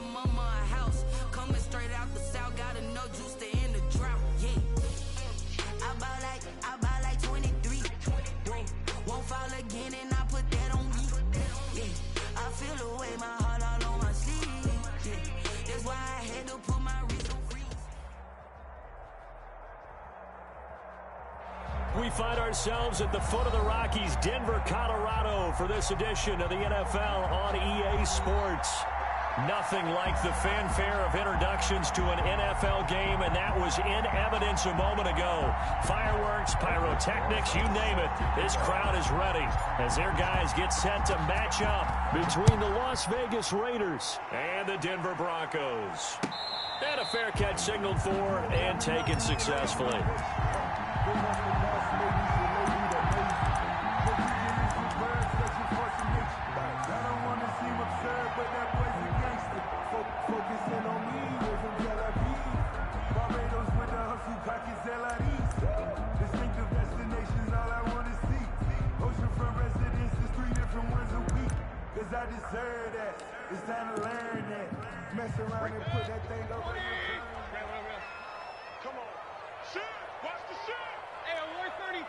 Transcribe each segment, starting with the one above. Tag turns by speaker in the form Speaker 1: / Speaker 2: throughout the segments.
Speaker 1: my mama a house. Coming straight out the south, got enough juice to end the drought. Yeah. I buy like 23. Won't fall again, and I put that on me. Yeah. I feel the way, my heart all on my sleeve. Yeah. That's why I had to put my wrist on freeze.
Speaker 2: We find ourselves at the foot of the Rockies, Denver, Colorado, for this edition of the NFL on EA Sports. Nothing like the fanfare of introductions to an NFL game, and that was in evidence a moment ago. Fireworks, pyrotechnics, you name it. This crowd is ready as their guys get set to match up between the Las Vegas Raiders and the Denver Broncos. And a fair catch signaled for and taken successfully.
Speaker 3: Distinctive destinations, all I want to see. Oceanfront residences, 3 different ones a week. Cause I deserve that. It's time to learn that. Mess around and put that thing over your
Speaker 4: Come on. Shoot! Watch the shot! Hey, on 133.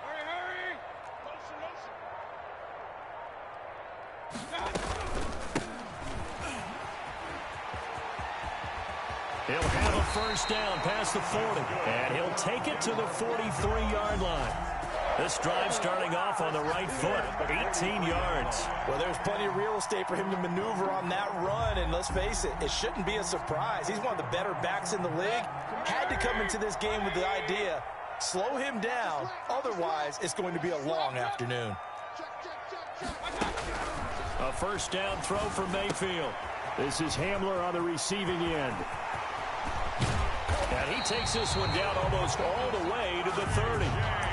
Speaker 4: Hurry, hurry! Motion, motion.
Speaker 2: He'll have a first down past the 40, and he'll take it to the 43-yard line. This drive starting off on the right foot, 18 yards.
Speaker 5: Well, there's plenty of real estate for him to maneuver on that run, and let's face it, it shouldn't be a surprise. He's one of the better backs in the league. Had to come into this game with the idea, slow him down, otherwise it's going to be a long afternoon.
Speaker 2: A first down throw for Mayfield. This is Hamler on the receiving end. And he takes this one down almost all the way to the 30.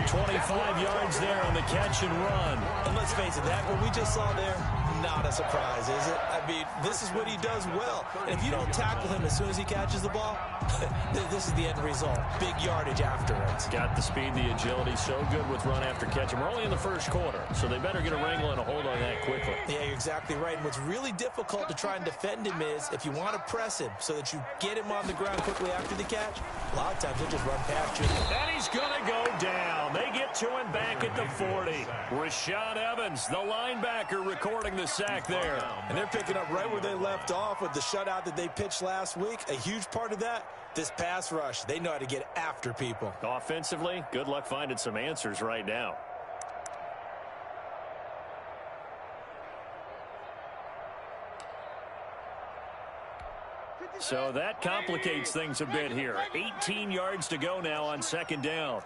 Speaker 2: 25 yards there on the catch and run.
Speaker 5: And let's face it, that what we just saw there, not a surprise, is it? I mean, this is what he does well. And if you don't tackle him as soon as he catches the ball, this is the end result. Big yardage afterwards.
Speaker 2: Got the speed, the agility, so good with run after catch. And we're only in the first quarter, so they better get a wrangle and a hold on that quickly.
Speaker 5: Yeah, you're exactly right. And what's really difficult to try and defend him is if you want to press him so that you get him on the ground quickly after the catch, a lot of times he'll just run past you.
Speaker 2: And he's going to go down. They get to him back at the 40. Rashad Evans, the linebacker, recording the sack there.
Speaker 5: And they're picking up right where they left off with the shutout that they pitched last week. A huge part of that, this pass rush. They know how to get after people.
Speaker 2: Offensively, good luck finding some answers right now. So that complicates things a bit here. 18 yards to go now on second down.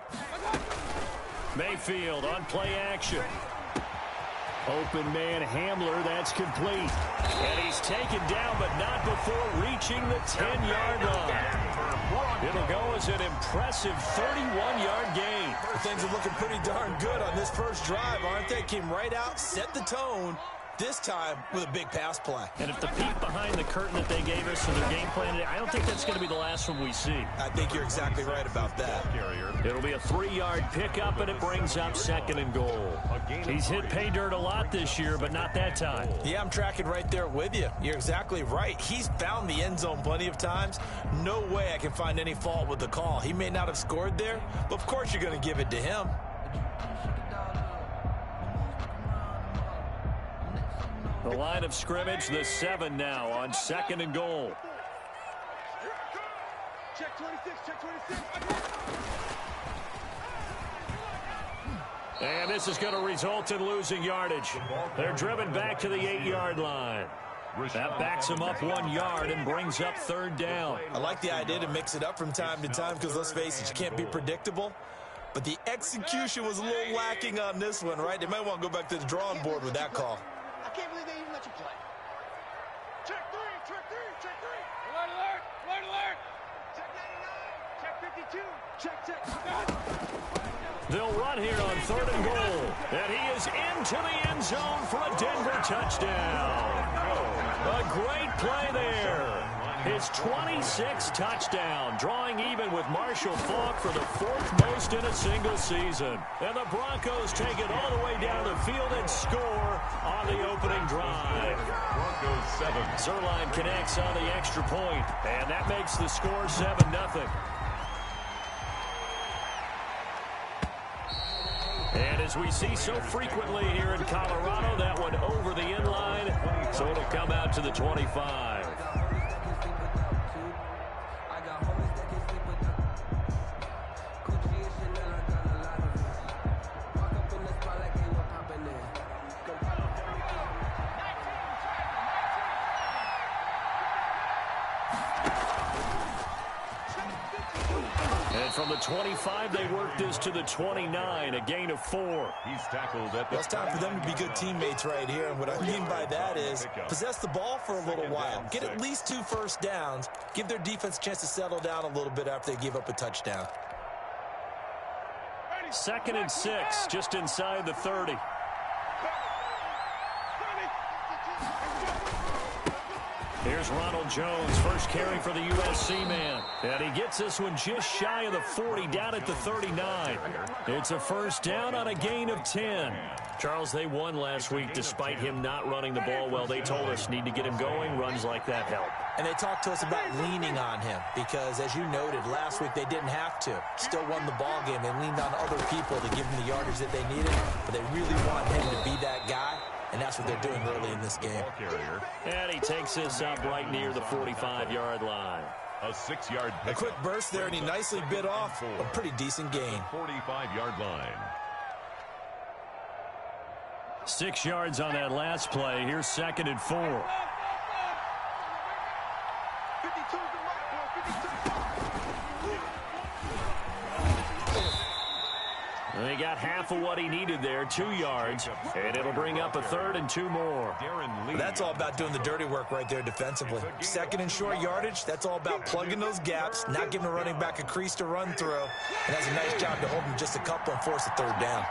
Speaker 2: Mayfield on play action. Open man Hamler, that's complete. And he's taken down, but not before reaching the 10-yard line. It'll go as an impressive 31-yard gain.
Speaker 5: Things are looking pretty darn good on this first drive, aren't they? Came right out, set the tone, this time with a big pass play.
Speaker 2: And if the peek behind the curtain that they gave us in their game plan, I don't think that's going to be the last one we see.
Speaker 5: I think you're exactly right about that.
Speaker 2: It'll be a 3-yard pickup, and it brings up second and goal. He's hit pay dirt a lot this year, but not that time.
Speaker 5: Yeah, I'm tracking right there with you. You're exactly right. He's found the end zone plenty of times. No way I can find any fault with the call. He may not have scored there, but of course you're going to give it to him.
Speaker 2: The line of scrimmage, the 7 now on second and goal.
Speaker 4: Check 26, check 26.
Speaker 2: And this is going to result in losing yardage. They're driven back to the 8-yard line. That backs them up 1 yard and brings up third down.
Speaker 5: I like the idea to mix it up from time to time because, let's face it, you can't be predictable. But the execution was a little lacking on this one, right? They might want to go back to the drawing board with that call.
Speaker 4: I can't believe they even let you play. Check 3, check 3, check 3. Alert, alert, alert, alert. Check 99, check 52, check.
Speaker 2: They'll run here on third and goal. And he is into the end zone for a Denver touchdown. A great play there. his 26th touchdown, drawing even with Marshall Faulk for the 4th most in a single season. And the Broncos take it all the way down the field and score on the opening drive.
Speaker 6: Broncos 7.
Speaker 2: Zerline connects on the extra point, and that makes the score 7-0. And as we see so frequently here in Colorado, that one over the inline, so it'll come out to the 25. From the 25, they work this to the 29, a gain of 4.
Speaker 6: He's tackled at the...
Speaker 5: Well, it's time for them to be good teammates right here, and what I mean by that is possess the ball for a little while. Get at least 2 first downs. Give their defense a chance to settle down a little bit after they give up a touchdown.
Speaker 2: 2nd and 6, just inside the 30. Here's Ronald Jones, first carry for the USC man. And he gets this one just shy of the 40, down at the 39. It's a first down on a gain of 10. Charles, they won last week despite him not running the ball well. They told us need to get him going. Runs like that help.
Speaker 5: And they talked to us about leaning on him because, as you noted, last week they didn't have to. Still won the ball game. They leaned on other people to give them the yardage that they needed, but they really want him to be that guy. And that's what they're doing early in this game.
Speaker 2: And he takes this up right near the 45-yard line.
Speaker 6: A 6-yard
Speaker 5: pick. A quick burst there, and he nicely bit off a pretty decent gain.
Speaker 6: 45-yard line.
Speaker 2: 6 yards on that last play. Here's 2nd and 4. They got half of what he needed there, 2 yards, and it'll bring up a 3rd and 2 more.
Speaker 5: That's all about doing the dirty work right there defensively. 2nd and short yardage, that's all about plugging those gaps, not giving a running back a crease to run through, and that's a nice job to hold him just a couple and force a 3rd down.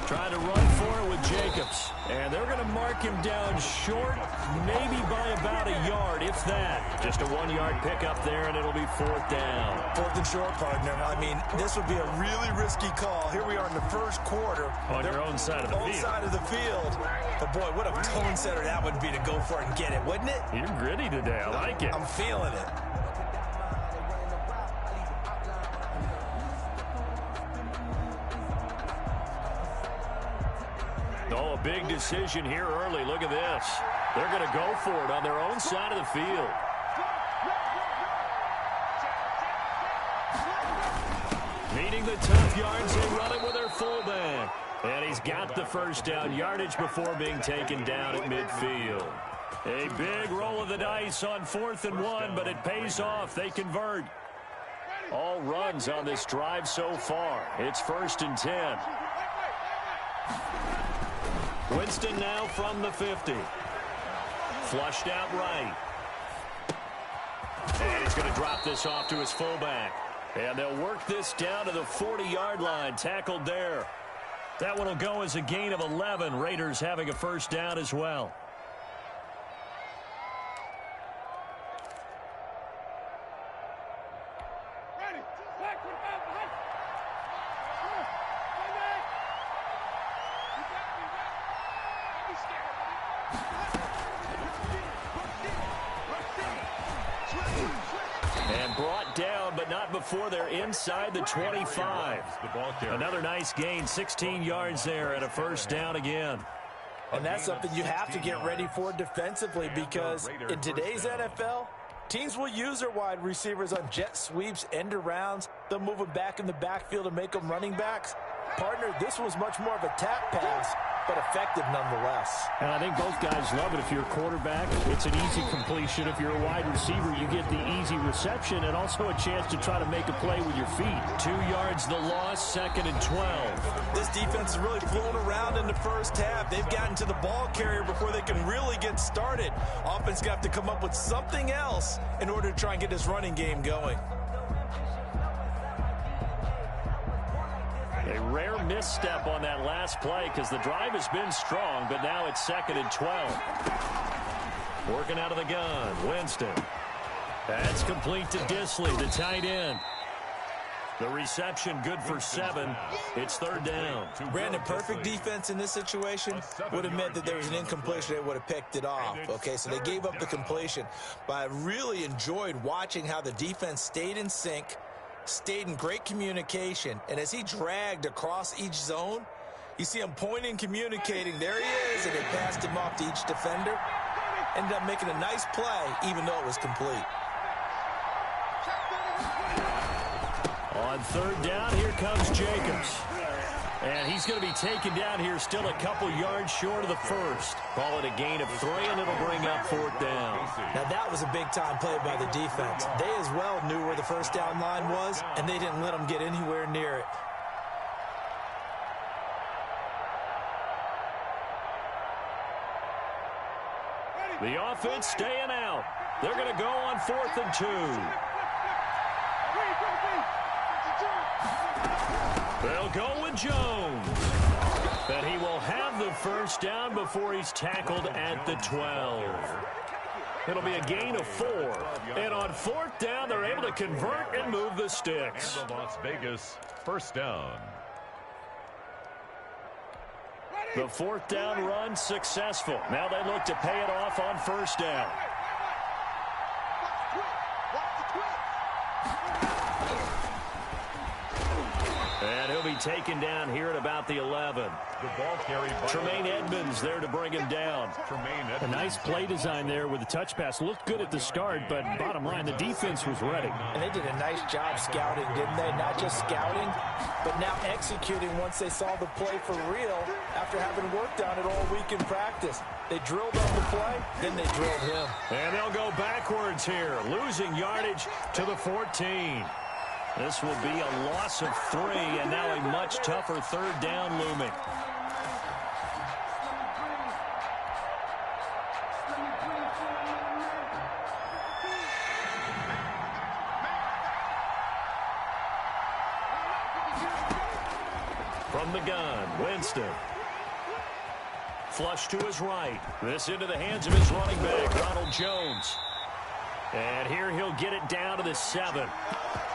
Speaker 2: Trying to run for it with Jacobs. And they're going to mark him down short, maybe by about a yard, if that. Just a 1-yard pickup there, and it'll be 4th down.
Speaker 5: 4th and short, partner. I mean, this would be a really risky call. Here we are in the first quarter.
Speaker 2: On your own side of the field.
Speaker 5: Own side of the field. But, boy, what a tone setter that would be to go for it and get it, wouldn't it?
Speaker 2: You're gritty today. I like it.
Speaker 5: I'm feeling it.
Speaker 2: Oh, a big decision here early. Look at this. They're going to go for it on their own side of the field. Needing the tough yards, they run it with their fullback. And he's got the first down yardage before being taken down at midfield. A big roll of the dice on 4th and 1, but it pays off. They convert. All runs on this drive so far. It's 1st and 10. Winston now from the 50. Flushed out right. And he's going to drop this off to his fullback. And they'll work this down to the 40-yard line. Tackled there. That one will go as a gain of 11. Raiders having a first down as well. Before they're inside the 25. Another nice gain, 16 yards there, and a first down again.
Speaker 5: And that's something you have to get ready for defensively, because in today's NFL, teams will use their wide receivers on jet sweeps, end arounds. They'll move them back in the backfield and make them running backs. Partner, this was much more of a tap pass, but effective nonetheless.
Speaker 2: And I think both guys love it. If you're a quarterback, it's an easy completion. If you're a wide receiver, you get the easy reception and also a chance to try to make a play with your feet. 2 yards the loss, 2nd and 12.
Speaker 5: This defense is really flown around in the first half. They've gotten to the ball carrier before they can really get started. Offense going to have to come up with something else in order to try and get this running game going.
Speaker 2: A rare misstep on that last play because the drive has been strong, but now it's 2nd and 12. Working out of the gun, Winston. That's complete to Disley, the tight end. The reception good for 7. It's 3rd down.
Speaker 5: Brandon, perfect defense in this situation would have meant that there was an incompletion. They would have picked it off. Okay, so they gave up the completion. But I really enjoyed watching how the defense stayed in sync, stayed in great communication, and as he dragged across each zone, you see him pointing, communicating. There he is, and they passed him off to each defender. Ended up making a nice play, even though it was complete.
Speaker 2: On 3rd down, here comes Jacobs. And he's going to be taken down here still a couple yards short of the first. Call it a gain of 3, and it'll bring up 4th down.
Speaker 5: Now, that was a big-time play by the defense. They as well knew where the first down line was, and they didn't let them get anywhere near it.
Speaker 2: The offense staying out. They're going to go on 4th and 2. They'll go with Jones. But he will have the first down before he's tackled at the 12. It'll be a gain of 4. And on 4th down, they're able to convert and move the sticks.
Speaker 6: And the Las Vegas first down.
Speaker 2: The 4th down run successful. Now they look to pay it off on 1st down. And he'll be taken down here at about the 11.
Speaker 6: The ball carried by
Speaker 2: Tremaine Edmonds there to bring him down.
Speaker 7: A nice play design there with the touch pass. Looked good at the start, but bottom line, the defense was ready.
Speaker 5: And they did a nice job scouting, didn't they? Not just scouting, but now executing once they saw the play for real after having worked on it all week in practice. They drilled on the play, then they drilled him.
Speaker 2: And they'll go backwards here, losing yardage to the 14. This will be a loss of 3, and now a much tougher 3rd down looming. From the gun, Winston. Flush to his right. This into the hands of his running back, Ronald Jones. And here he'll get it down to the 7.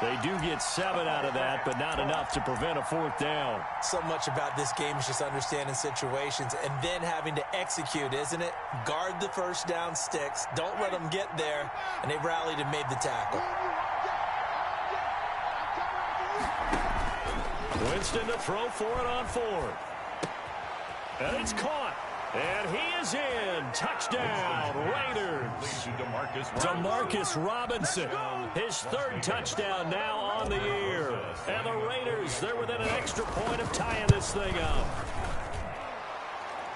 Speaker 2: They do get 7 out of that, but not enough to prevent a 4th down.
Speaker 5: So much about this game is just understanding situations and then having to execute, isn't it? Guard the first down sticks. Don't let them get there. And they rallied and made the tackle.
Speaker 2: Winston to throw for it on 4th. And it's caught. And he is in. Touchdown, Raiders. Demarcus Robinson. His 3rd touchdown now on the year. And the Raiders, they're within an extra point of tying this thing up.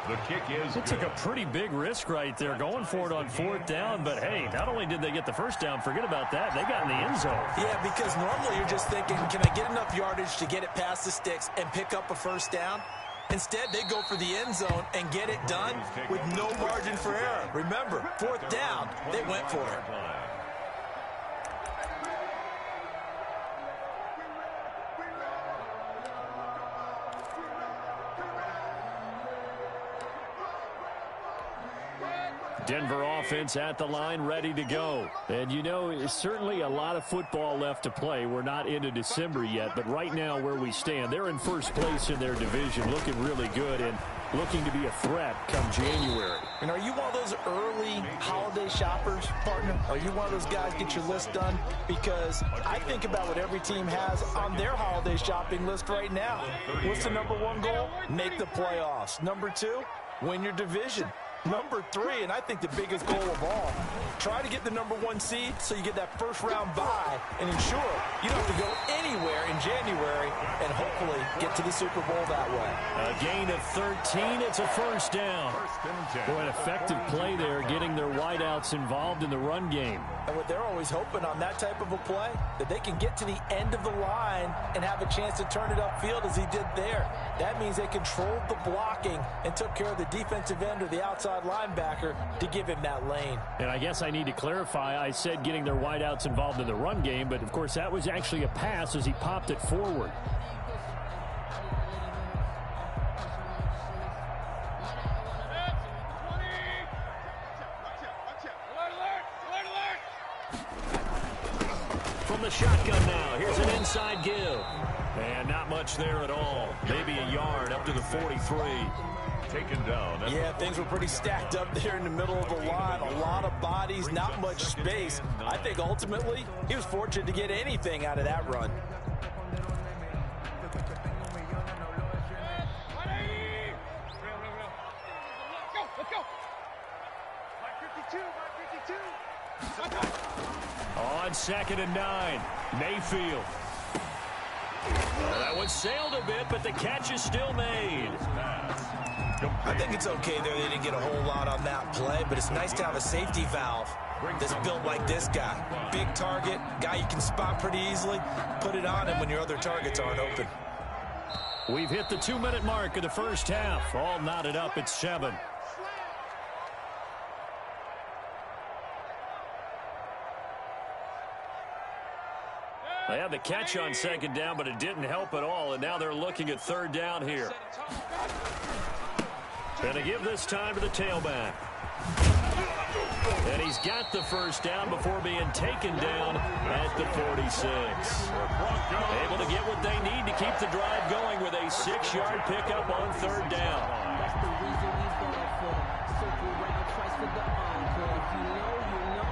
Speaker 6: The kick is
Speaker 2: It took a pretty big risk right there going for it on 4th down. But, hey, not only did they get the first down, forget about that, they got in the end zone.
Speaker 5: Yeah, because normally you're just thinking, can I get enough yardage to get it past the sticks and pick up a first down? Instead, they go for the end zone and get it done with no margin for error. Remember, 4th down, they went for it.
Speaker 2: Denver offense at the line, ready to go. And, you know, it's certainly a lot of football left to play. We're not into December yet, but right now where we stand, they're in first place in their division, looking really good and looking to be a threat come January.
Speaker 5: And are you one of those early holiday shoppers, partner? Are you one of those guys get your list done? Because I think about what every team has on their holiday shopping list right now. What's the number 1 goal? Make the playoffs. Number 2, win your division. Number 3, and I think the biggest goal of all, try to get the number 1 seed so you get that first round bye and ensure you don't have to go anywhere in January and hopefully get to the Super Bowl that way.
Speaker 2: A gain of 13. It's a first down. Boy, an effective play there, getting their wideouts involved in the run game.
Speaker 5: And what they're always hoping on that type of a play, that they can get to the end of the line and have a chance to turn it upfield as he did there. That means they controlled the blocking and took care of the defensive end or the outside linebacker to give him that lane.
Speaker 2: And I guess I need to clarify, I said getting their wideouts involved in the run game, but of course that was actually a pass as he popped it forward. shotgun now. Here's an inside give. And not much there at all. Maybe a yard up to the 43.
Speaker 6: Taken down.
Speaker 5: Yeah, things were pretty stacked up there in the middle of the line. A lot of bodies, not much space. I think ultimately he was fortunate to get anything out of that run.
Speaker 2: On 2nd and 9, Mayfield. Well, that one sailed a bit, but the catch is still made.
Speaker 5: I think it's okay there. They didn't get a whole lot on that play, but it's nice to have a safety valve that's built like this guy. Big target, guy you can spot pretty easily. Put it on him when your other targets aren't open.
Speaker 2: We've hit the 2-minute mark of the first half. All knotted up at 7. They had the catch on 2nd down, but it didn't help at all, and now they're looking at 3rd down here. Going to give this time to the tailback. And he's got the 1st down before being taken down at the 46. Able to get what they need to keep the drive going with a 6-yard pickup on 3rd down.
Speaker 8: That's the reason we ball for. Circle around twice for the encore. If you know, you know.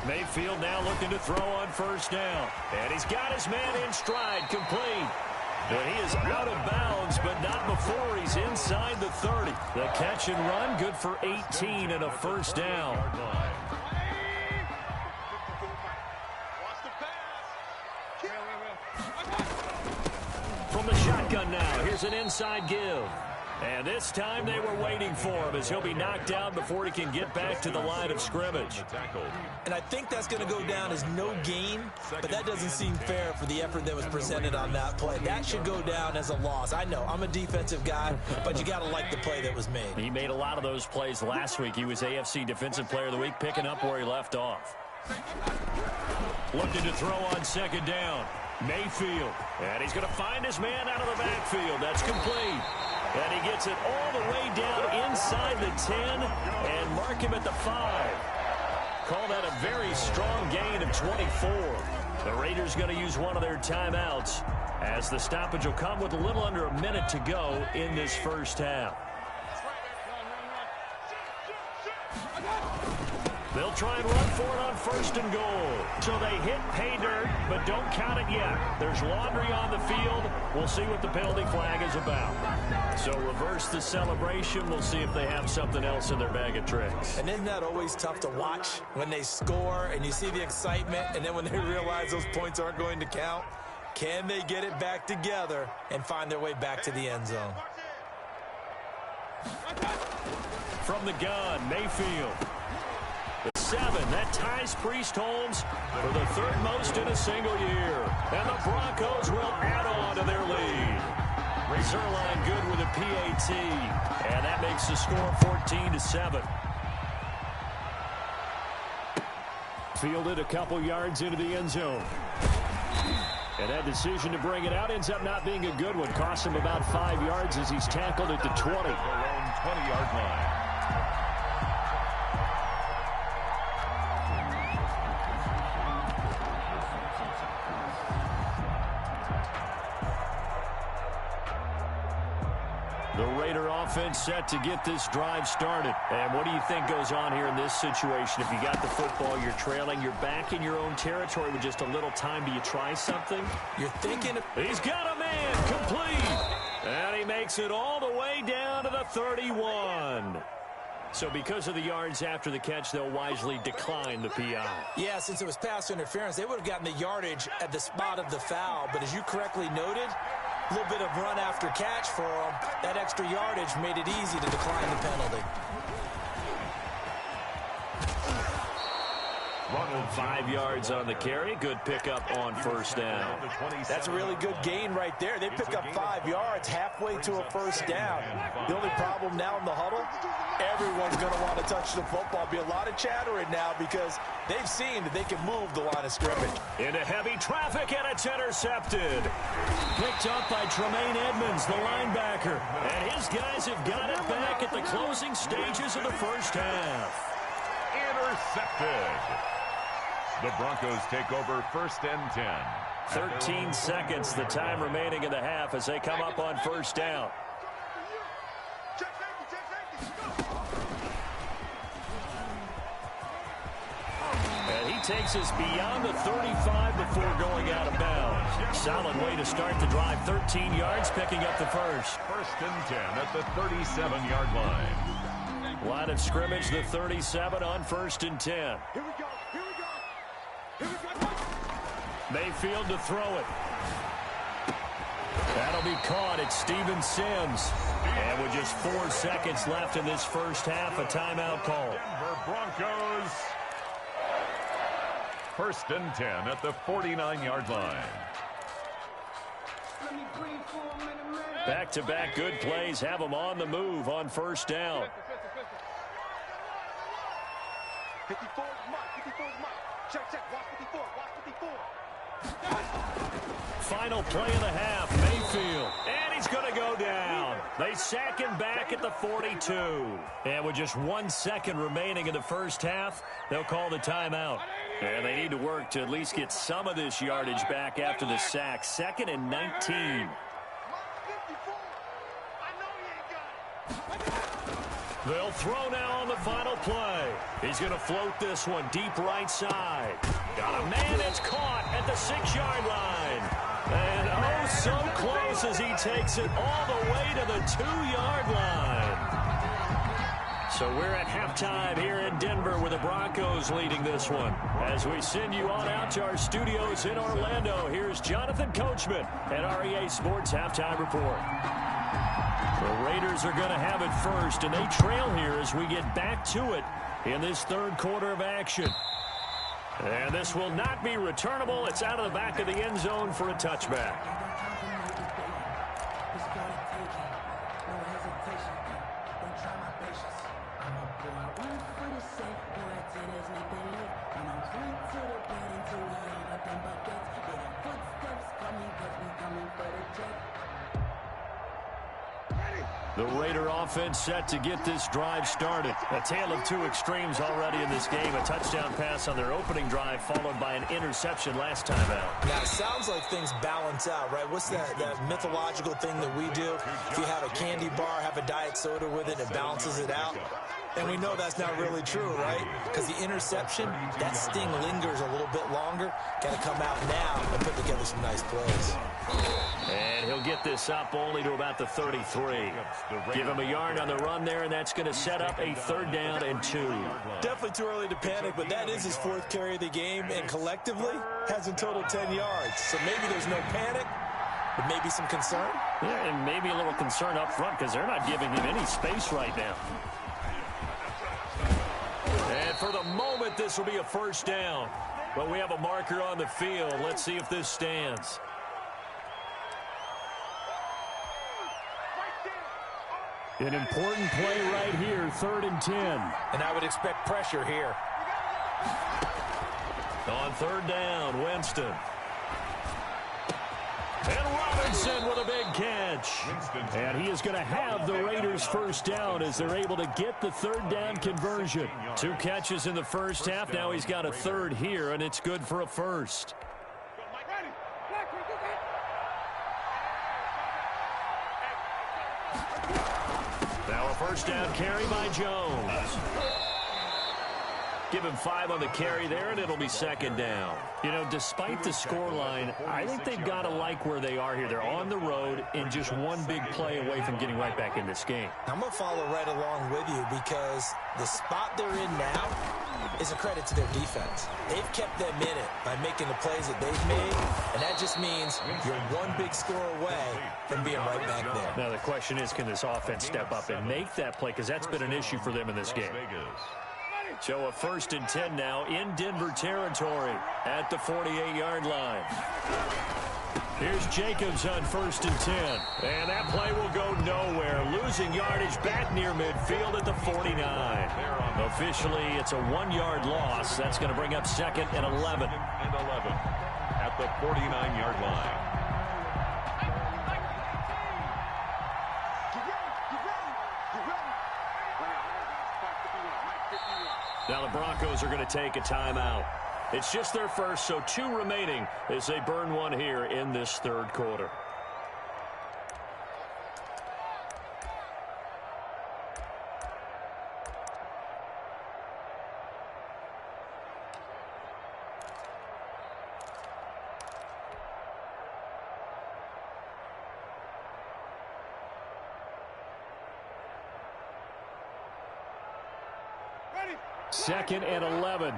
Speaker 2: Mayfield now looking to throw on 1st down. And he's got his man in stride, complete. But he is out of bounds, but not before he's inside the 30. The catch and run, good for 18 and a 1st down. From the shotgun now, here's an inside give. And this time they were waiting for him as he'll be knocked down before he can get back to the line of scrimmage.
Speaker 5: And I think that's going to go down as no gain, but that doesn't seem fair for the effort that was presented on that play. That should go down as a loss. I know, I'm a defensive guy, but you got to like the play that was made.
Speaker 2: He made a lot of those plays last week. He was AFC Defensive Player of the Week, picking up where he left off. Looking to throw on 2nd down. Mayfield. And he's going to find his man out of the backfield. That's complete. And he gets it all the way down inside the 10 and mark him at the 5. Call that a very strong gain of 24. The Raiders going to use one of their timeouts as the stoppage will come with a little under a minute to go in this first half. They'll try and run for it on 1st and goal. So they hit pay dirt, but don't count it yet. There's laundry on the field. We'll see what the penalty flag is about. So reverse the celebration. We'll see if they have something else in their bag of tricks.
Speaker 5: And isn't that always tough to watch when they score and you see the excitement, and then when they realize those points aren't going to count? Can they get it back together and find their way back to the end zone?
Speaker 2: From the gun, Mayfield. 7. That ties Priest-Holmes for the 3rd most in a single year. And the Broncos will add on to their lead. Zerline good with a PAT. And that makes the score 14-7. Fielded a couple yards into the end zone. And that decision to bring it out ends up not being a good one. Costs him about 5 yards as he's tackled at the 20.
Speaker 6: 20-yard line.
Speaker 2: The Raider offense set to get this drive started. And what do you think goes on here in this situation? If you got the football, you're trailing, you're back in your own territory with just a little time. Do you try something?
Speaker 5: You're thinking...
Speaker 2: He's got a man, complete. And he makes it all the way down to the 31. So because of the yards after the catch, they'll wisely decline the PI.
Speaker 5: Yeah, since it was pass interference, they would have gotten the yardage at the spot of the foul. But as you correctly noted, a little bit of run after catch for them. That extra yardage made it easy to decline the penalty.
Speaker 2: 5 yards on the carry. Good pickup on first down.
Speaker 5: That's a really good gain right there. They pick up 5 yards halfway to a first down. The only problem now in the huddle, everyone's going to want to touch the football. Be a lot of chattering now because they've seen that they can move the line of scrimmage.
Speaker 2: Into heavy traffic, and it's intercepted. Picked up by Tremaine Edmonds, the linebacker. And his guys have got it back at the closing stages of the first half.
Speaker 6: Intercepted. The Broncos take over 1st and 10.
Speaker 2: 13 seconds, the time remaining in the half as they come up on first down. And he takes us beyond the 35 before going out of bounds. Solid way to start the drive. 13 yards, picking up the first.
Speaker 6: 1st and 10 at the 37-yard line.
Speaker 2: Line of scrimmage, the 37 on 1st and 10.
Speaker 4: Here we go. Here we go. Here we go.
Speaker 2: Mayfield to throw it. That'll be caught. It's Steven Sims. And with just 4 seconds left in this first half, a timeout call.
Speaker 6: Denver Broncos. 1st and 10 at the 49-yard line.
Speaker 2: Back-to-back good plays have them on the move on first down.
Speaker 4: 54 Mike. 54 Mike. Check. Watch 54. Watch 54.
Speaker 2: Final play of the half, Mayfield. And he's going to go down. They sack him back at the 42. And with just 1 second remaining in the first half, they'll call the timeout. And they need to work to at least get some of this yardage back after the sack. 2nd and 19. They'll throw now on the final play. He's going to float this one deep right side. Got a man that's caught at the 6-yard line. And oh, so close as he takes it all the way to the 2-yard line. So we're at halftime here in Denver with the Broncos leading this one. As we send you on out to our studios in Orlando, here's Jonathan Coachman at REA Sports Halftime Report. The Raiders are going to have it first, and they trail here as we get back to it in this third quarter of action. And this will not be returnable. It's out of the back of the end zone for a touchback. The Raider offense set to get this drive started. A tale of two extremes already in this game. A touchdown pass on their opening drive followed by an interception last time out.
Speaker 5: Now, it sounds like things balance out, right? What's that mythological thing that we do? If you have a candy bar, have a diet soda with it, it balances it out. And we know that's not really true, right? Because the interception, that sting lingers a little bit longer. Got to come out now and put together some nice plays.
Speaker 2: And he'll get this up only to about the 33. Give him a yard on the run there, and that's going to set up a 3rd down and 2.
Speaker 5: Definitely too early to panic, but that is his 4th carry of the game, and collectively has in total 10 yards. So maybe there's no panic, but maybe some concern.
Speaker 2: Yeah, and maybe a little concern up front because they're not giving him any space right now. And for the moment, this will be a 1st down. But we have a marker on the field. Let's see if this stands. An important play right here, 3rd and 10.
Speaker 5: And I would expect pressure here.
Speaker 2: On 3rd down, Winston. And Robinson with a big catch. And he is going to have the Raiders' 1st down as they're able to get the 3rd down conversion. 2 catches in the first half. Now he's got a 3rd here, and it's good for a 1st. Now a 1st down carry by Jones. Give him 5 on the carry there, and it'll be 2nd down. You know, despite the scoreline, I think they've got to like where they are here. They're on the road and just one big play away from getting right back in this game.
Speaker 5: I'm going to follow right along with you because the spot they're in now is a credit to their defense. They've kept them in it by making the plays that they've made, and that just means you're one big score away from being right back there.
Speaker 2: Now the question is, can this offense step up and make that play? Because that's been an issue for them in this game. So a 1st and 10 now in Denver territory at the 48-yard line. Here's Jacobs on 1st and 10. And that play will go nowhere. Losing yardage back near midfield at the 49. Officially, it's a 1-yard loss. That's going to bring up 2nd and 11.
Speaker 6: And 11 at the 49-yard line.
Speaker 2: Now the Broncos are going to take a timeout. It's just their first, so 2 remaining as they burn one here in this 3rd quarter.
Speaker 4: Ready?
Speaker 7: 2nd and 11.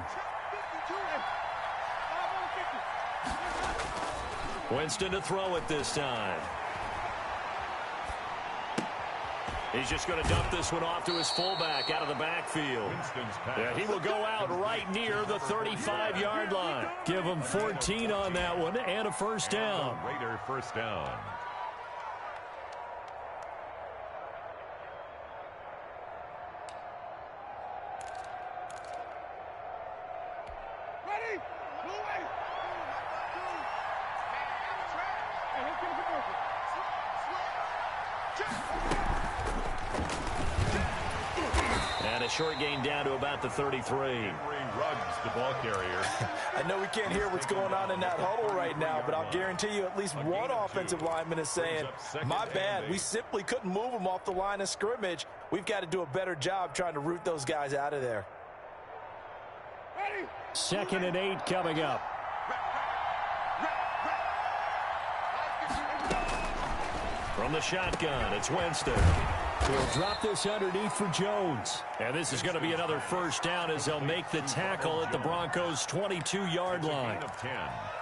Speaker 2: Winston to throw it this time. He's just going to dump this one off to his fullback out of the backfield. And he will go out right near the 35-yard line. Give him 14 on that one and a 1st down.
Speaker 6: Raider 1st down.
Speaker 4: Ready? Go away. Hey, let's get a commercial.
Speaker 2: And a short gain down to about the 33.
Speaker 6: Ruggs, the ball carrier.
Speaker 5: I know we can't hear what's going on in that huddle right now, but I'll guarantee you at least one offensive lineman is saying, my bad, we simply couldn't move them off the line of scrimmage. We've got to do a better job trying to root those guys out of there.
Speaker 4: Ready?
Speaker 7: 2nd and 8 coming up.
Speaker 2: From the shotgun, it's Winston.
Speaker 7: He'll drop this underneath for Jones.
Speaker 2: And this is going to be another 1st down as they'll make the tackle at the Broncos' 22-yard line.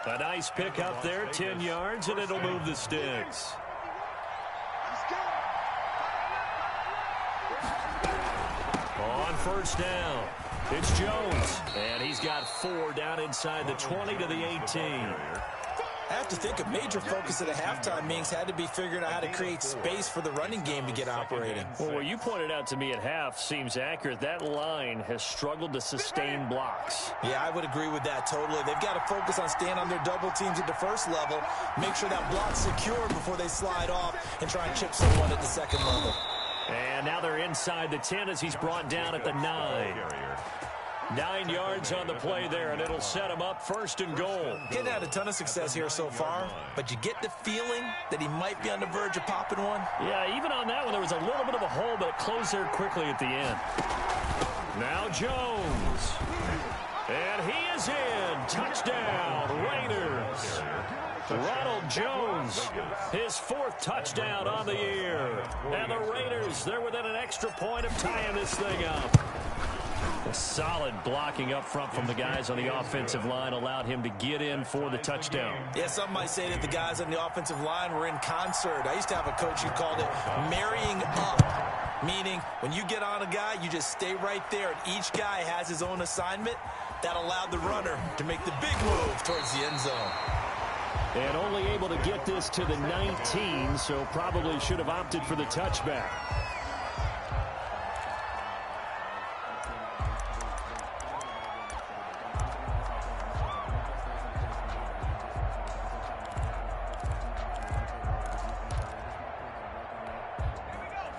Speaker 2: A nice pick up there, 10 yards, and it'll move the sticks. On 1st down, it's Jones. And he's got 4 down inside the 20 to the 18.
Speaker 5: I have to think a major focus of the halftime meetings had to be figuring out how to create space for the running game to get operating.
Speaker 2: Well, what you pointed out to me at half seems accurate. That line has struggled to sustain blocks.
Speaker 5: Yeah, I would agree with that totally. They've got to focus on staying on their double teams at the 1st level, make sure that block's secure before they slide off and try and chip someone at the 2nd level.
Speaker 2: And now they're inside the 10 as he's brought down at the 9. 9 yards on the play there, and it'll set him up 1st and goal.
Speaker 5: He's had a ton of success here so far, but you get the feeling that he might be on the verge of popping one.
Speaker 2: Yeah, even on that one, there was a little bit of a hole, but it closed there quickly at the end. Now Jones. And he is in. Touchdown, Raiders. Ronald Jones, his 4th touchdown on the year. And the Raiders, they're within an extra point of tying this thing up. Solid blocking up front from the guys on the offensive line allowed him to get in for the touchdown.
Speaker 5: Yeah, some might say that the guys on the offensive line were in concert. I used to have a coach who called it marrying up, meaning when you get on a guy, you just stay right there, and each guy has his own assignment. That allowed the runner to make the big move towards the end zone.
Speaker 7: And only able to get this to the 19, so probably should have opted for the touchback.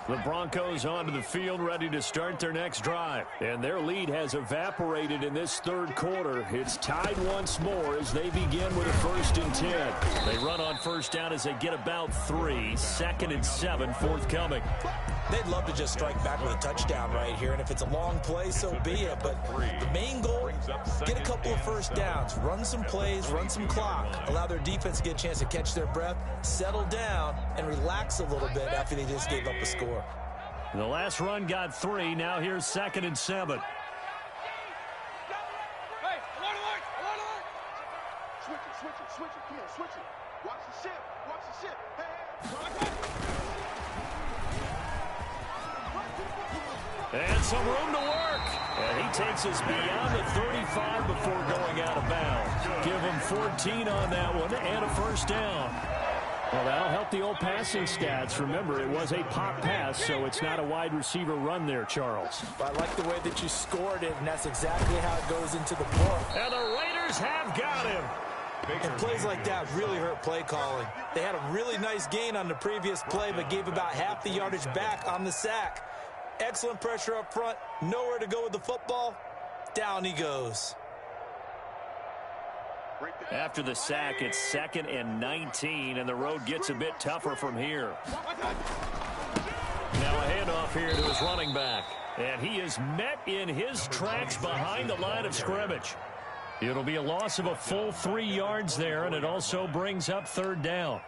Speaker 2: The Broncos onto the field, ready to start their next drive. And their lead has evaporated in this 3rd quarter. It's tied once more as they begin with a 1st and 10. They run on 1st down as they get about 3. 2nd and 7 forthcoming.
Speaker 5: They'd love to just strike back with a touchdown right here, and if it's a long play, so be it. But the main goal, get a couple of 1st downs, run some plays, run some clock, allow their defense to get a chance to catch their breath, settle down, and relax a little bit after they just gave up a score.
Speaker 2: The last run got 3. Now here's 2nd and 7.
Speaker 4: Hey, alert, alert, alert, alert. Switch it, switch it, switch it. Come on, switch it. Watch the ship, watch the ship. Hey, hey.
Speaker 2: And some room to work. And he takes us beyond the 35 before going out of bounds. Give him 14 on that one and a first down. Well, that'll help the old passing stats. Remember, it was a pop pass, so it's not a wide receiver run there, Charles.
Speaker 5: I like the way that you scored it, and that's exactly how it goes into the book.
Speaker 2: And the Raiders have got him.
Speaker 5: And plays like that really hurt play calling. They had a really nice gain on the previous play, but gave about half the yardage back on the sack. Excellent pressure up front. Nowhere to go with the football. Down he goes.
Speaker 2: After the sack, it's 2nd and 19, and the road gets a bit tougher from here. Now a handoff here to his running back. And he is met in his tracks behind the line of scrimmage. It'll be a loss of a full 3 yards there, and it also brings up 3rd down.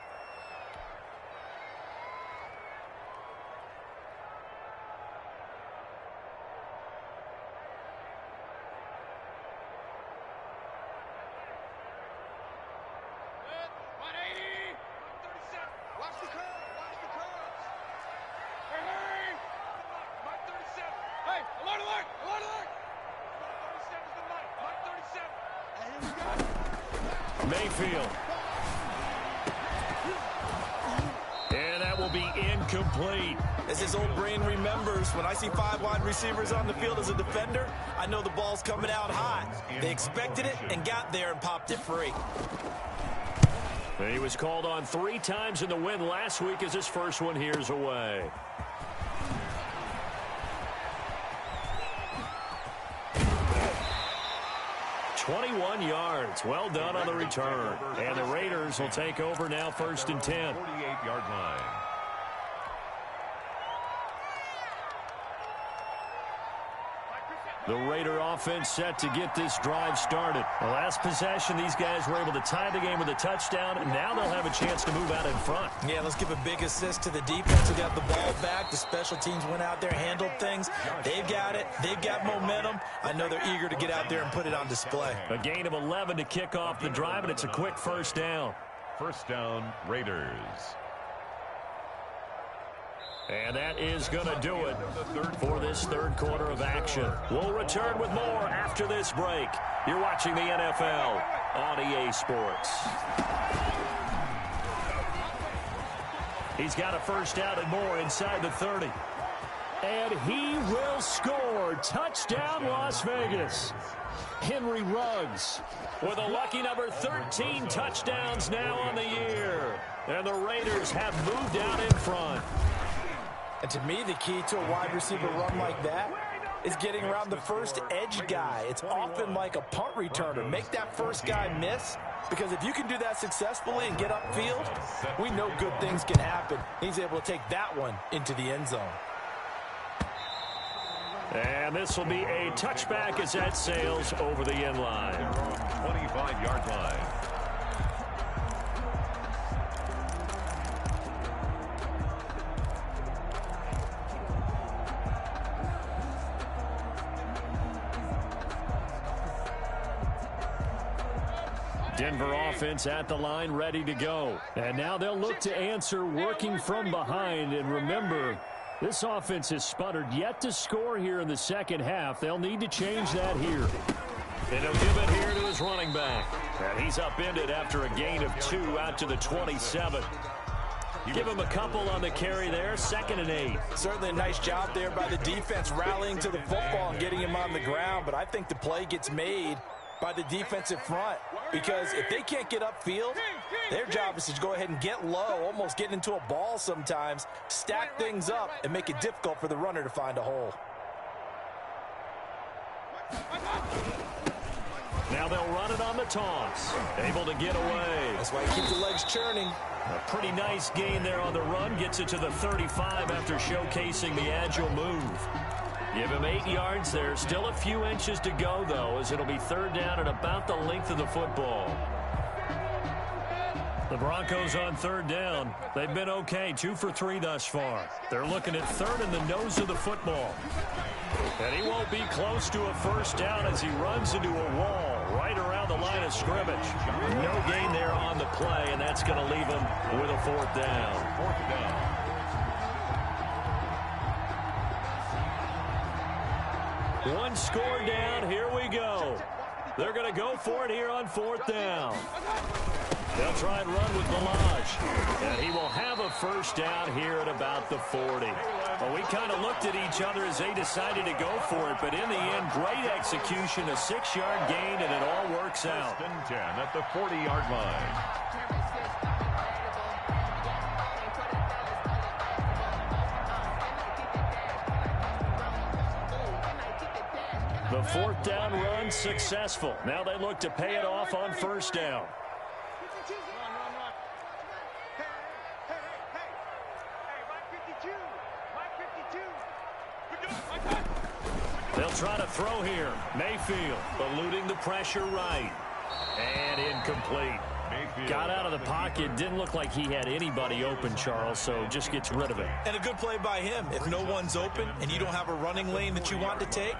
Speaker 2: Mayfield. And that will be incomplete.
Speaker 5: As his old brain remembers, when I see 5 wide receivers on the field as a defender, I know the ball's coming out hot. They expected it and got there and popped it free.
Speaker 2: And he was called on 3 times in the win last week as his first one here's away. $21 yards. Well done on the return. And the Raiders will take over now 1st and 10.
Speaker 6: 48-yard line.
Speaker 2: The Raider offense set to get this drive started. The last possession, these guys were able to tie the game with a touchdown, and now they'll have a chance to move out in front.
Speaker 5: Yeah, let's give a big assist to the defense who got the ball back. The special teams went out there, handled things. They've got it. They've got momentum. I know they're eager to get out there and put it on display.
Speaker 2: A gain of 11 to kick off the drive, and it's a quick first down.
Speaker 6: First down, Raiders.
Speaker 2: And that is going to do it for this 3rd quarter of action. We'll return with more after this break. You're watching the NFL on EA Sports. He's got a first down and more inside the 30. And he will score. Touchdown, Las Vegas. Henry Ruggs with a lucky number 13 touchdowns now on the year. And the Raiders have moved out in front.
Speaker 5: And to me, the key to a wide receiver run like that is getting around the first edge guy. It's often like a punt returner. Make that first guy miss, because if you can do that successfully and get upfield, we know good things can happen. He's able to take that one into the end zone.
Speaker 2: And this will be a touchback as that sails over the end line.
Speaker 6: 25-yard line.
Speaker 2: Denver offense at the line, ready to go. And now they'll look to answer working from behind. And remember, this offense has sputtered yet to score here in the second half. They'll need to change that here. And he'll give it here to his running back. And he's upended after a gain of 2 out to the 27. Give him a couple on the carry there, 2nd and 8.
Speaker 5: Certainly a nice job there by the defense rallying to the football and getting him on the ground. But I think the play gets made by the defensive front, because if they can't get upfield, their job is to go ahead and get low, almost get into a ball sometimes, stack things up, and make it difficult for the runner to find a hole.
Speaker 2: Now they'll run it on the toss. Able to get away.
Speaker 5: That's why you keep the legs churning.
Speaker 2: A pretty nice gain there on the run. Gets it to the 35 after showcasing the agile move. Give him 8 yards there. Still a few inches to go, though, as it'll be 3rd down at about the length of the football. The Broncos on 3rd down. They've been okay, 2 for 3 thus far. They're looking at 3rd in the nose of the football. And he won't be close to a first down as he runs into a wall right around the line of scrimmage. No gain there on the play, and that's going to leave him with a 4th down.
Speaker 6: 4th down.
Speaker 2: One score down. Here we go. They're going to go for it here on 4th down. They'll try and run with Balaj. And he will have a first down here at about the 40. Well, we kind of looked at each other as they decided to go for it. But in the end, great execution, a 6-yard gain, and it all works out.
Speaker 6: 1st and 10 at the 40-yard line.
Speaker 2: The 4th down run successful. Now they look to pay it off on 1st down. They'll try to throw here. Mayfield eluding the pressure right. And incomplete. Got out of the pocket. Didn't look like he had anybody open, Charles, so just gets rid of it.
Speaker 5: And a good play by him. If no one's open and you don't have a running lane that you want to take,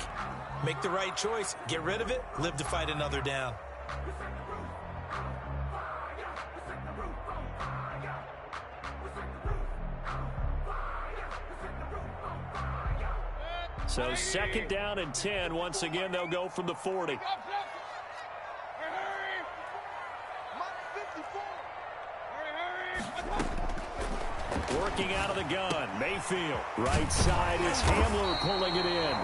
Speaker 5: make the right choice. Get rid of it. Live to fight another down.
Speaker 2: So 2nd down and 10. Once again, they'll go from the 40. Working out of the gun. Mayfield. Right side is Hamler pulling it in.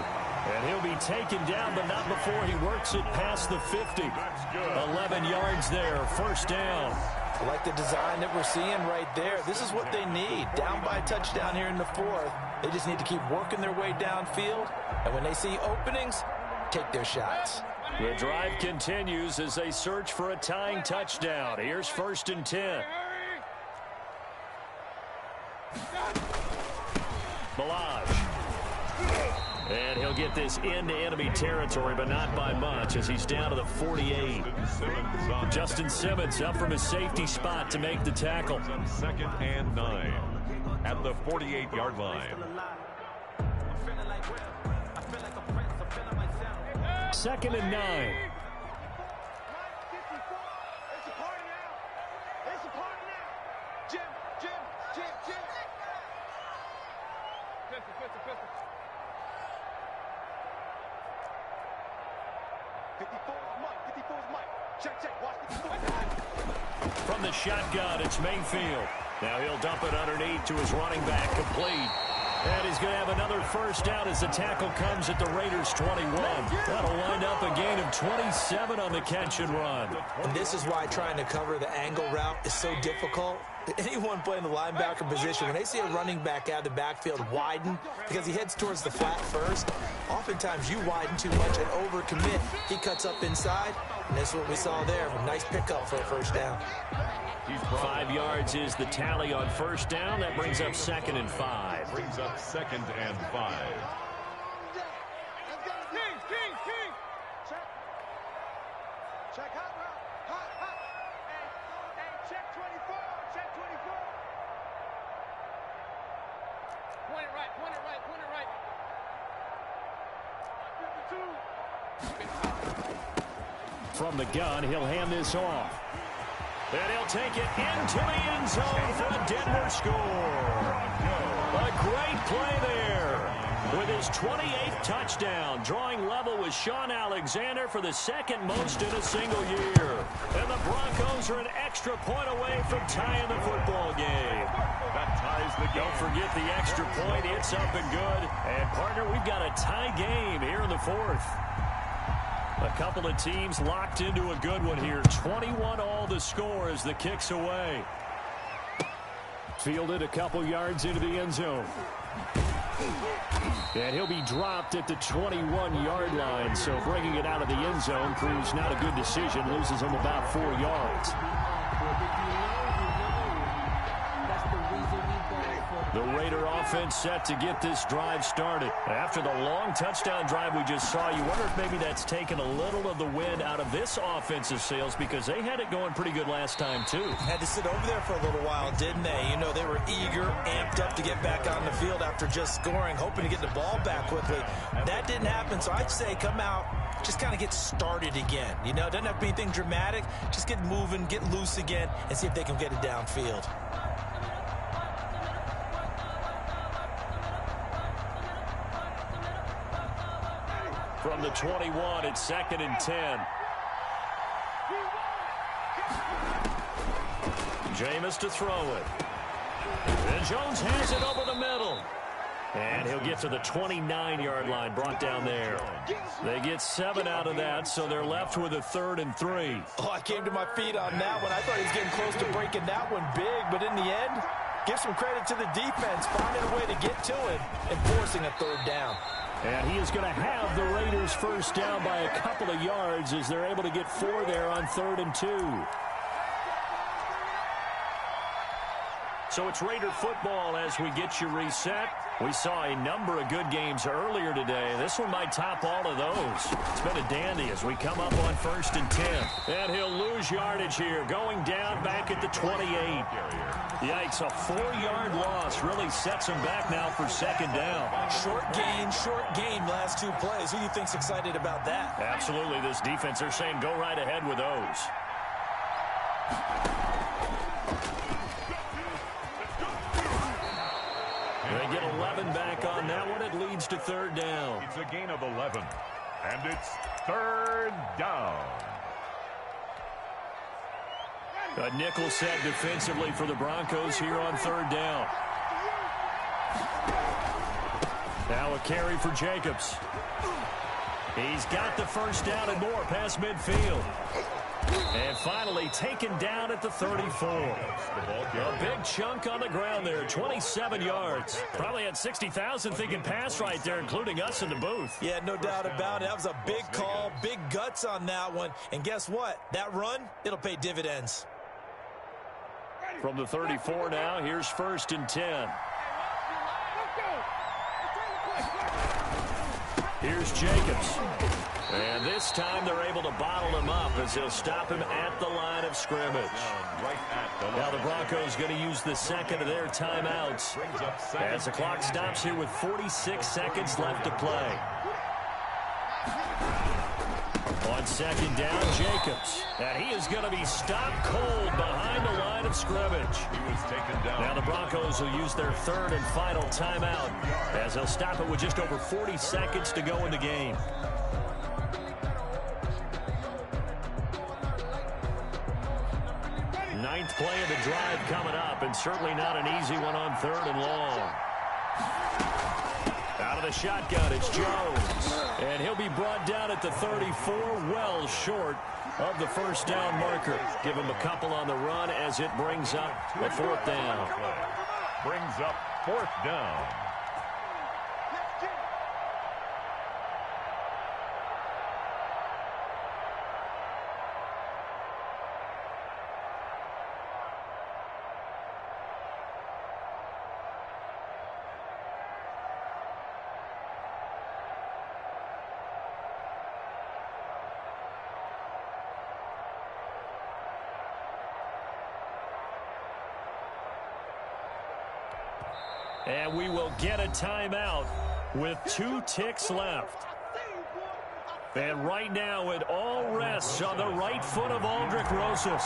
Speaker 2: And he'll be taken down, but not before he works it past the 50. 11 yards there. 1st down.
Speaker 5: I like the design that we're seeing right there. This is what they need. Down by a touchdown here in the 4th. They just need to keep working their way downfield. And when they see openings, take their shots.
Speaker 2: The drive continues as they search for a tying touchdown. Here's 1st and 10. Balaj. And he'll get this into enemy territory, but not by much as he's down to the 48. Justin Simmons up from his safety spot to make the tackle.
Speaker 6: 2nd and 9 at the 48-yard line.
Speaker 2: 2nd and 9. From the shotgun, it's Mayfield. Now he'll dump it underneath to his running back, complete. And he's going to have another 1st down as the tackle comes at the Raiders' 21. That'll wind up a gain of 27 on the catch and run.
Speaker 5: And this is why trying to cover the angle route is so difficult. Anyone playing the linebacker position, when they see a running back out of the backfield widen because he heads towards the flat first, oftentimes you widen too much and overcommit. He cuts up inside, and that's what we saw there. A nice pickup for a 1st down.
Speaker 2: 5 yards is the tally on 1st down. That brings up 2nd and 5.
Speaker 6: Brings up 2nd and 5.
Speaker 4: Check hot route. Hot. Hey, check 24. Check 24. Point it right. 52.
Speaker 2: From the gun, he'll hand this off. And he'll take it into the end zone for a Denver score. A great play there with his 28th touchdown, drawing level with Sean Alexander for the 2nd most in a single year. And the Broncos are an extra point away from tying the football game.
Speaker 6: That ties the game.
Speaker 2: Don't forget the extra point. It's up and good. And, partner, we've got a tie game here in the 4th. A couple of teams locked into a good one here. 21 all the score as the kick's away. Fielded a couple yards into the end zone. And he'll be dropped at the 21-yard line. So bringing it out of the end zone proves not a good decision. Loses him about 4 yards. The Raider offense set to get this drive started. After the long touchdown drive we just saw, you wonder if maybe that's taken a little of the wind out of this offensive sails because they had it going pretty good last time, too.
Speaker 5: Had to sit over there for a little while, didn't they? You know, they were eager, amped up to get back on the field after just scoring, hoping to get the ball back quickly. That didn't happen, so I'd say come out, just kind of get started again. You know, it doesn't have to be anything dramatic. Just get moving, get loose again, and see if they can get it downfield.
Speaker 2: from the 21. It's 2nd and 10. Jameis to throw it. And Jones has it over the middle. And he'll get to the 29-yard line, brought down there. They get 7 out of that, so they're left with a 3rd and 3.
Speaker 5: Oh, I came to my feet on that one. I thought he was getting close to breaking that one big, but in the end, give some credit to the defense, finding a way to get to it and forcing a 3rd down.
Speaker 7: And he is going to have the Raiders first down by a couple of yards as they're able to get 4 there on 3rd and 2.
Speaker 2: So it's Raider football as we get you reset. We saw a number of good games earlier today. This one might top all of those. It's been a dandy as we come up on 1st and 10. And he'll lose yardage here, going down back at the 28. Yikes, a 4-yard loss really sets him back now for 2nd down.
Speaker 5: Short gain last 2 plays. Who do you think's excited about that?
Speaker 2: Absolutely, this defense, they're saying go right ahead with those. They get 11 back on that one. It leads to 3rd down.
Speaker 6: It's a gain of 11, and it's 3rd down.
Speaker 2: A nickel set defensively for the Broncos here on 3rd down. Now a carry for Jacobs. He's got the first down and more past midfield. And finally taken down at the 34. A big chunk on the ground there, 27 yards. Probably had 60,000 thinking pass right there, including us in the booth.
Speaker 5: Yeah, no doubt about it. That was a big call, big guts on that one. And guess what? That run, it'll pay dividends.
Speaker 2: From the 34 now, here's 1st and 10. Here's Jacobs. And this time they're able to bottle him up as they'll stop him at the line of scrimmage. Now the Broncos going to use the 2nd of their timeouts as the clock stops here with 46 seconds left to play. On 2nd down, Jacobs. And he is going to be stopped cold behind the line of scrimmage.
Speaker 6: He was taken down.
Speaker 2: Now the Broncos will use their 3rd and final timeout as they'll stop it with just over 40 seconds to go in the game. Ninth play of the drive coming up, and certainly not an easy one on 3rd and long. Out of the shotgun, it's Jones. And he'll be brought down at the 34, well short of the first down marker. Give him a couple on the run as it brings up a 4th down.
Speaker 6: Brings up 4th down.
Speaker 2: And we will get a timeout with 2 ticks left. And right now it all rests on the right foot of Aldrick Rosas.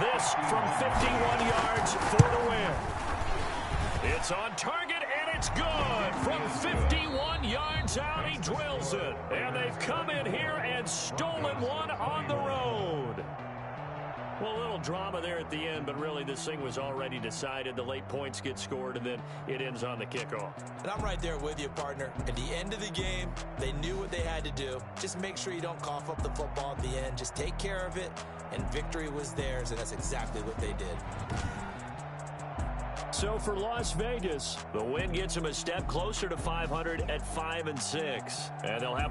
Speaker 2: This from 51 yards for the win. It's on target and it's good. From 51 yards out he drills it. And they've come in here and stolen one on the road. Well, a little drama there at the end, but really this thing was already decided. The late points get scored, and then it ends on the kickoff.
Speaker 5: And I'm right there with you, partner. At the end of the game, they knew what they had to do. Just make sure you don't cough up the football at the end. Just take care of it, and victory was theirs, and that's exactly what they did.
Speaker 2: So for Las Vegas, the win gets them a step closer to 500 at 5-6. And they'll have